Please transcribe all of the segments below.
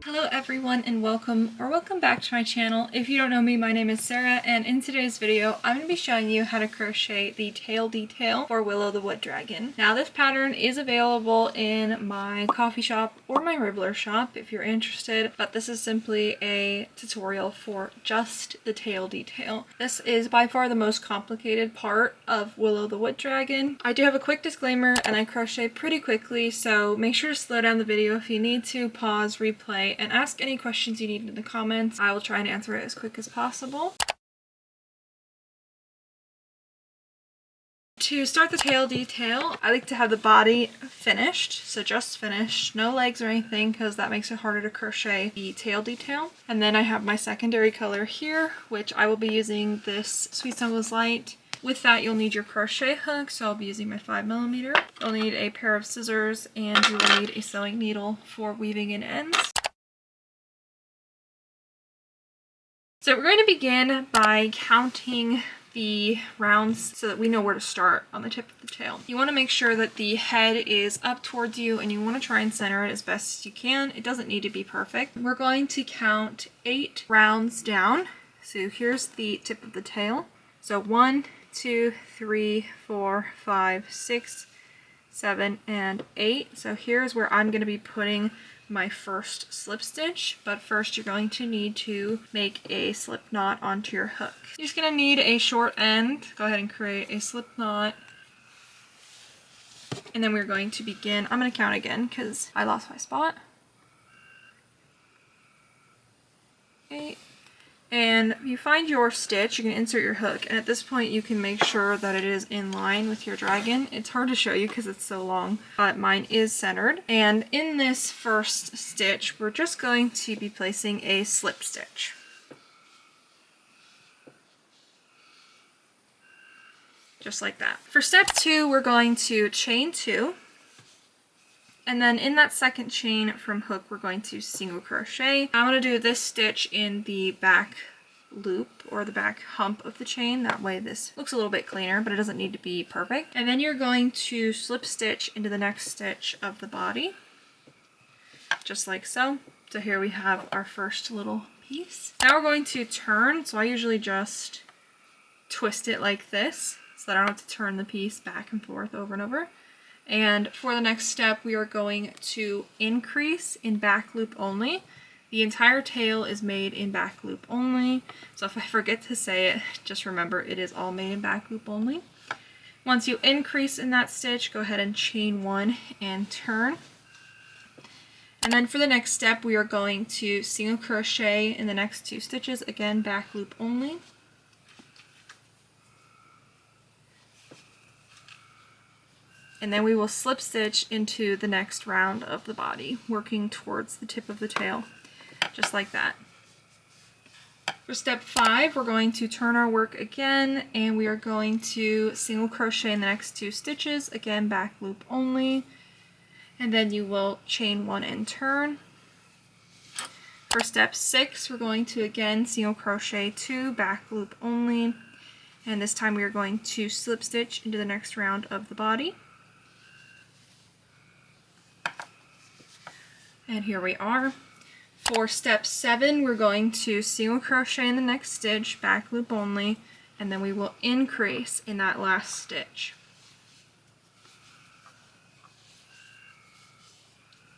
Hello everyone and welcome back to my channel. If you don't know me, my name is Sarah, and in today's video I'm going to be showing you how to crochet the tail detail for Willow the Wood Dragon. Now this pattern is available in my coffee shop or my Ribbler shop if you're interested, but this is simply a tutorial for just the tail detail. This is by far the most complicated part of Willow the Wood Dragon. I do have a quick disclaimer and I crochet pretty quickly, so make sure to slow down the video if you need to, pause, replay, and ask any questions you need in the comments. I will try and answer it as quick as possible. To start the tail detail, I like to have the body finished, so just finished, no legs or anything, because that makes it harder to crochet the tail detail. And then I have my secondary color here, which I will be using this Sweet Snuggles Light. With that, you'll need your crochet hook, so I'll be using my 5mm. You'll need a pair of scissors, and you will need a sewing needle for weaving in ends. So we're going to begin by counting the rounds so that we know where to start on the tip of the tail. You want to make sure that the head is up towards you and you want to try and center it as best as you can. It doesn't need to be perfect. We're going to count 8 rounds down. So here's the tip of the tail. So 1, 2, 3, 4, 5, 6, 7, and 8. So here's where I'm going to be putting my first slip stitch, but first you're going to need to make a slip knot onto your hook. You're just going to need a short end. Go ahead and create a slip knot, and then we're going to begin. I'm going to count again because I lost my spot. 8. And you find your stitch, you can insert your hook, and at this point you can make sure that it is in line with your dragon. It's hard to show you because it's so long, but mine is centered. And in this first stitch, we're just going to be placing a slip stitch. Just like that. For step 2, we're going to chain 2. And then in that second chain from hook, we're going to single crochet. I'm going to do this stitch in the back loop or the back hump of the chain. That way this looks a little bit cleaner, but it doesn't need to be perfect. And then you're going to slip stitch into the next stitch of the body, just like so. So here we have our first little piece. Now we're going to turn. So I usually just twist it like this so that I don't have to turn the piece back and forth over and over. And for the next step, we are going to increase in back loop only. The entire tail is made in back loop only. So if I forget to say it, just remember it is all made in back loop only. Once you increase in that stitch, go ahead and chain 1 and turn. And then for the next step, we are going to single crochet in the next 2 stitches, again back loop only. And then we will slip stitch into the next round of the body, working towards the tip of the tail, just like that. For step 5, we're going to turn our work again, and we are going to single crochet in the next 2 stitches, again back loop only, and then you will chain 1 and turn. For step 6, we're going to again single crochet 2, back loop only, and this time we are going to slip stitch into the next round of the body. And here we are. For step 7, we're going to single crochet in the next stitch, back loop only, and then we will increase in that last stitch.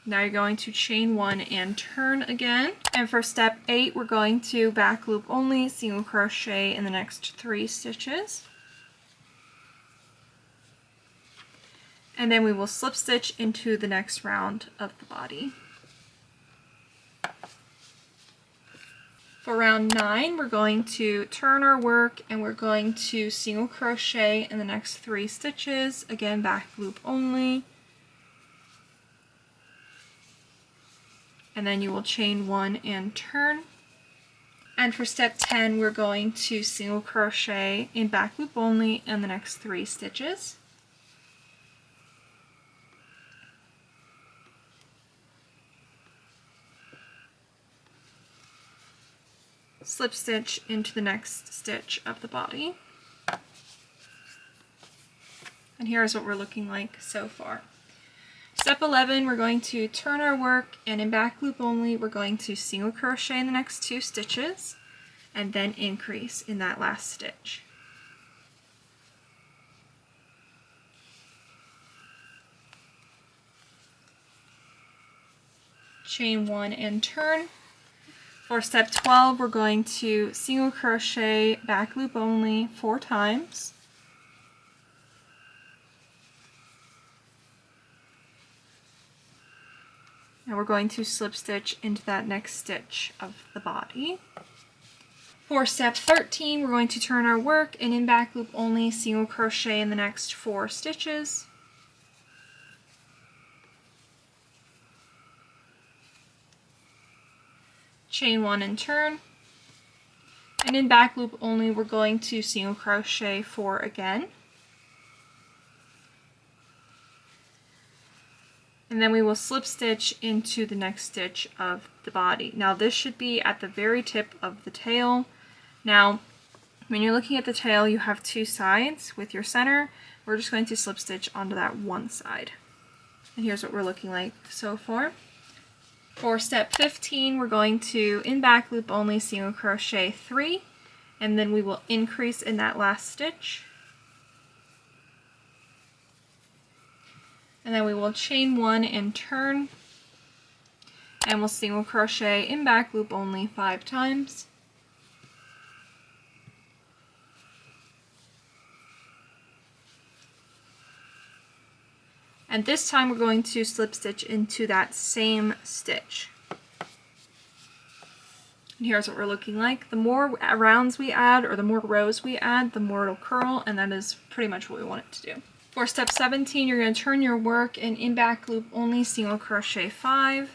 Now you're going to chain 1 and turn again. And for step 8, we're going to back loop only, single crochet in the next 3 stitches. And then we will slip stitch into the next round of the body. For round 9, we're going to turn our work and we're going to single crochet in the next 3 stitches, again back loop only. And then you will chain 1 and turn. And for step 10, we're going to single crochet in back loop only in the next 3 stitches. Slip stitch into the next stitch of the body. And here's what we're looking like so far. step 11, we're going to turn our work, and in back loop only, we're going to single crochet in the next 2 stitches and then increase in that last stitch. Chain 1 and turn. For step 12, we're going to single crochet back loop only 4 times. And we're going to slip stitch into that next stitch of the body. For step 13, we're going to turn our work, and in back loop only, single crochet in the next 4 stitches. Chain 1 and turn. And in back loop only, we're going to single crochet 4 again. And then we will slip stitch into the next stitch of the body. Now this should be at the very tip of the tail. Now, when you're looking at the tail, you have 2 sides with your center. We're just going to slip stitch onto that one side. And here's what we're looking like so far. For step 15, we're going to, in back loop only, single crochet 3, and then we will increase in that last stitch. And then we will chain 1 and turn, and we'll single crochet in back loop only 5 times. And this time we're going to slip stitch into that same stitch. And here's what we're looking like. The more rounds we add, or the more rows we add, the more it'll curl, and that is pretty much what we want it to do. For step 17, you're going to turn your work, and in back loop only, single crochet 5.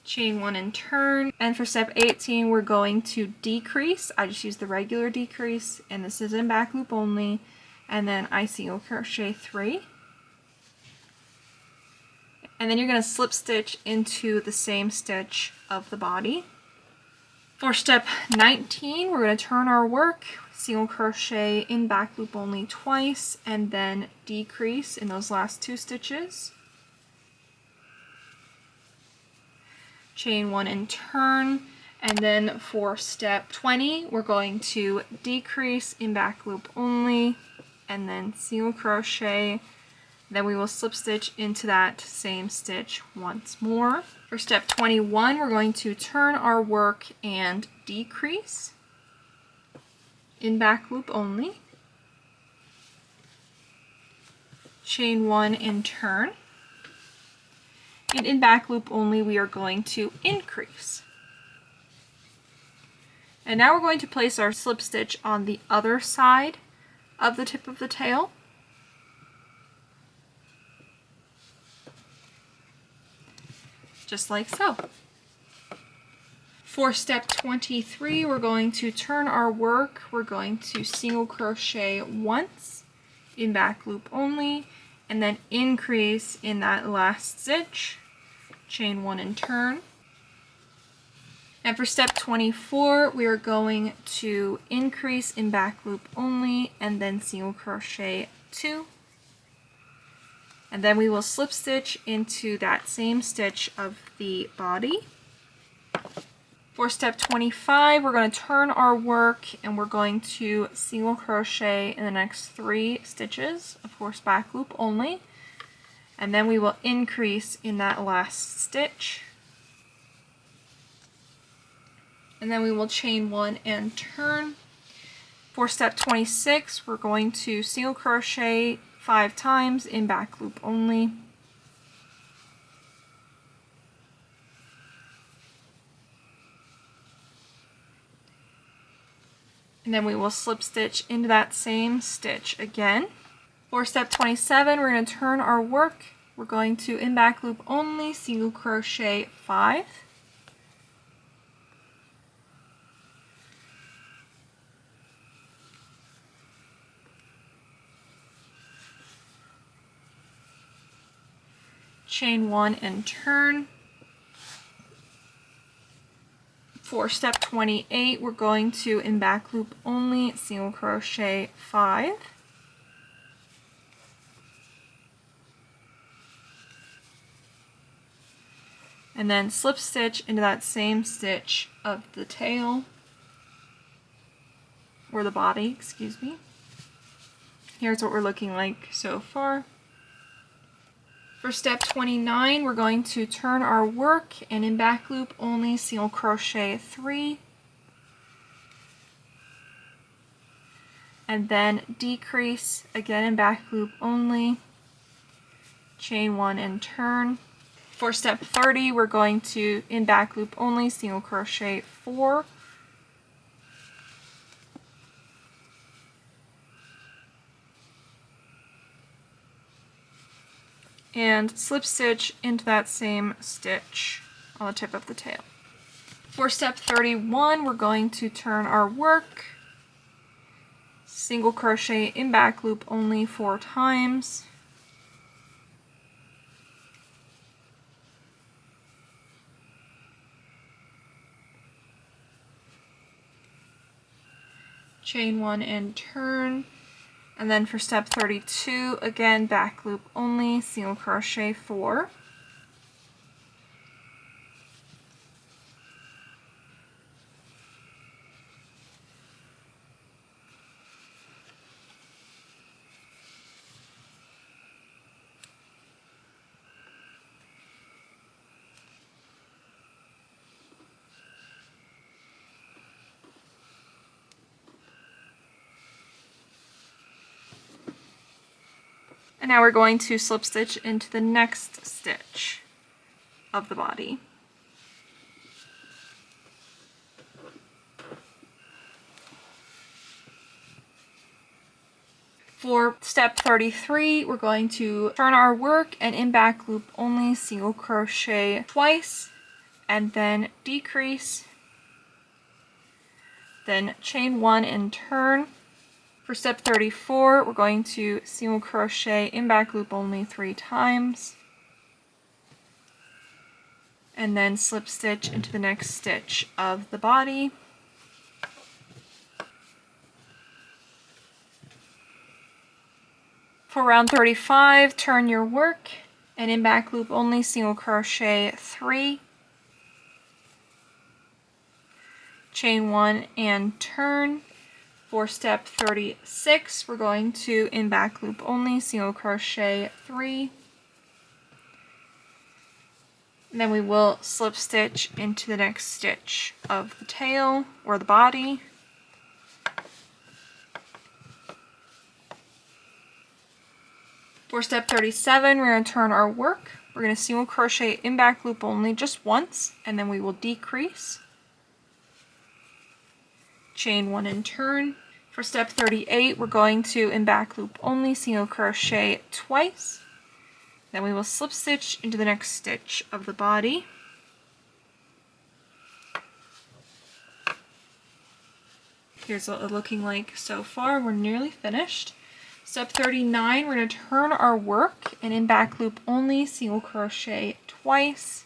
Chain 1 and turn. And for step 18, we're going to decrease. I just used the regular decrease, and this is in back loop only, and then I single crochet 3. And then you're going to slip stitch into the same stitch of the body. For step 19, we're going to turn our work, single crochet in back loop only twice, and then decrease in those last 2 stitches. Chain 1 and turn. And then for step 20, we're going to decrease in back loop only, and then single crochet. Then we will slip stitch into that same stitch once more. For step 21, we're going to turn our work and decrease in back loop only. Chain 1 and turn. And in back loop only, we are going to increase. And now we're going to place our slip stitch on the other side of the tip of the tail. Just like so. For step 23, we're going to turn our work. We're going to single crochet once in back loop only, and then increase in that last stitch. Chain 1 and turn. And for step 24, we are going to increase in back loop only, and then single crochet 2. And then we will slip stitch into that same stitch of the body. For step 25, we're going to turn our work, and we're going to single crochet in the next 3 stitches, of course back loop only. And then we will increase in that last stitch. And then we will chain 1 and turn. For step 26, we're going to single crochet 5 times in back loop only. And then we will slip stitch into that same stitch again. For step 27, we're going to turn our work. We're going to, in back loop only, single crochet 5. Chain 1 and turn. For step 28, we're going to, in back loop only, single crochet 5. And then slip stitch into that same stitch of the tail, or the body, excuse me. Here's what we're looking like so far. For step 29, we're going to turn our work and in back loop only single crochet 3. And then decrease, again in back loop only, chain 1 and turn. For step 30, we're going to, in back loop only, single crochet 4. And slip stitch into that same stitch on the tip of the tail. For step 31, we're going to turn our work, single crochet in back loop only 4 times. Chain 1 and turn. And then for step 32, again back loop only, single crochet 4. And now we're going to slip stitch into the next stitch of the body. For step 33, we're going to turn our work and in back loop only single crochet twice and then decrease, then chain 1 and turn. For step 34, we're going to single crochet in back loop only 3 times, and then slip stitch into the next stitch of the body. For round 35, turn your work and in back loop only single crochet 3, chain 1 and turn. For step 36, we're going to, in back loop only, single crochet 3. And then we will slip stitch into the next stitch of the tail or the body. For step 37, we're going to turn our work. We're going to single crochet in back loop only just once, and then we will decrease. Chain 1 and turn. For step 38, we're going to, in back loop only, single crochet twice. Then we will slip stitch into the next stitch of the body. Here's what it's looking like so far. We're nearly finished. Step 39, we're going to turn our work and in back loop only, single crochet twice.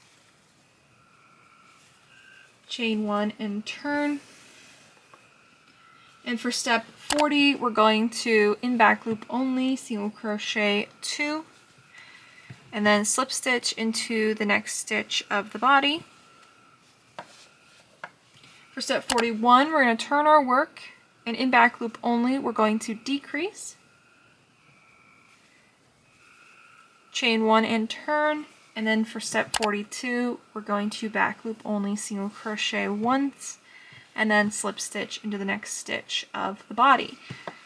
Chain 1 and turn. And for step 40, we're going to, in back loop only, single crochet 2, and then slip stitch into the next stitch of the body. For step 41, we're going to turn our work, and in back loop only, we're going to decrease, chain 1 and turn, and then for step 42, we're going to back loop only, single crochet once, and then slip stitch into the next stitch of the body.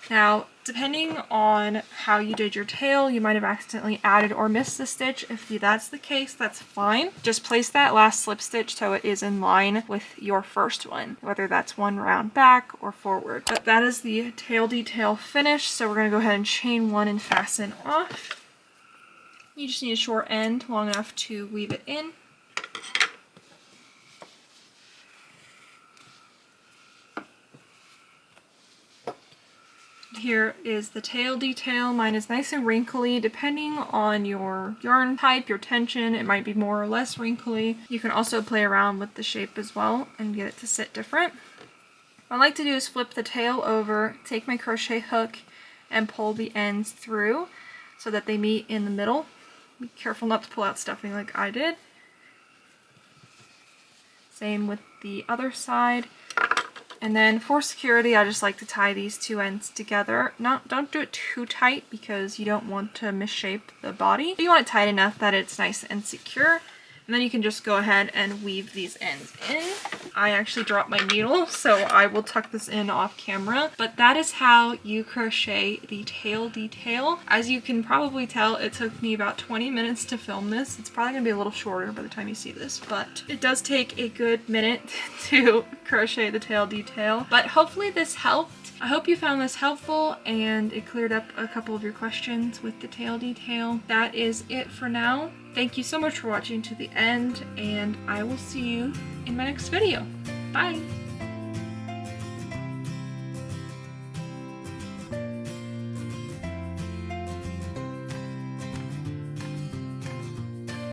Now, depending on how you did your tail, you might have accidentally added or missed a stitch. If that's the case, that's fine. Just place that last slip stitch so it is in line with your first one, whether that's one round back or forward. But that is the tail detail finished, so we're going to go ahead and chain 1 and fasten off. You just need a short end long enough to weave it in. Here is the tail detail. Mine is nice and wrinkly. Depending on your yarn type, your tension, it might be more or less wrinkly. You can also play around with the shape as well and get it to sit different. What I like to do is flip the tail over, take my crochet hook, and pull the ends through so that they meet in the middle. Be careful not to pull out stuffing like I did. Same with the other side. And then for security, I just like to tie these two ends together. Don't do it too tight because you don't want to misshape the body. You want it tight enough that it's nice and secure. And then you can just go ahead and weave these ends in. I actually dropped my needle, so I will tuck this in off camera. But that is how you crochet the tail detail. As you can probably tell, it took me about 20 minutes to film this. It's probably gonna be a little shorter by the time you see this, but it does take a good minute to crochet the tail detail. But hopefully this helped. I hope you found this helpful and it cleared up a couple of your questions with the tail detail. That is it for now. Thank you so much for watching to the end, and I will see you in my next video. Bye!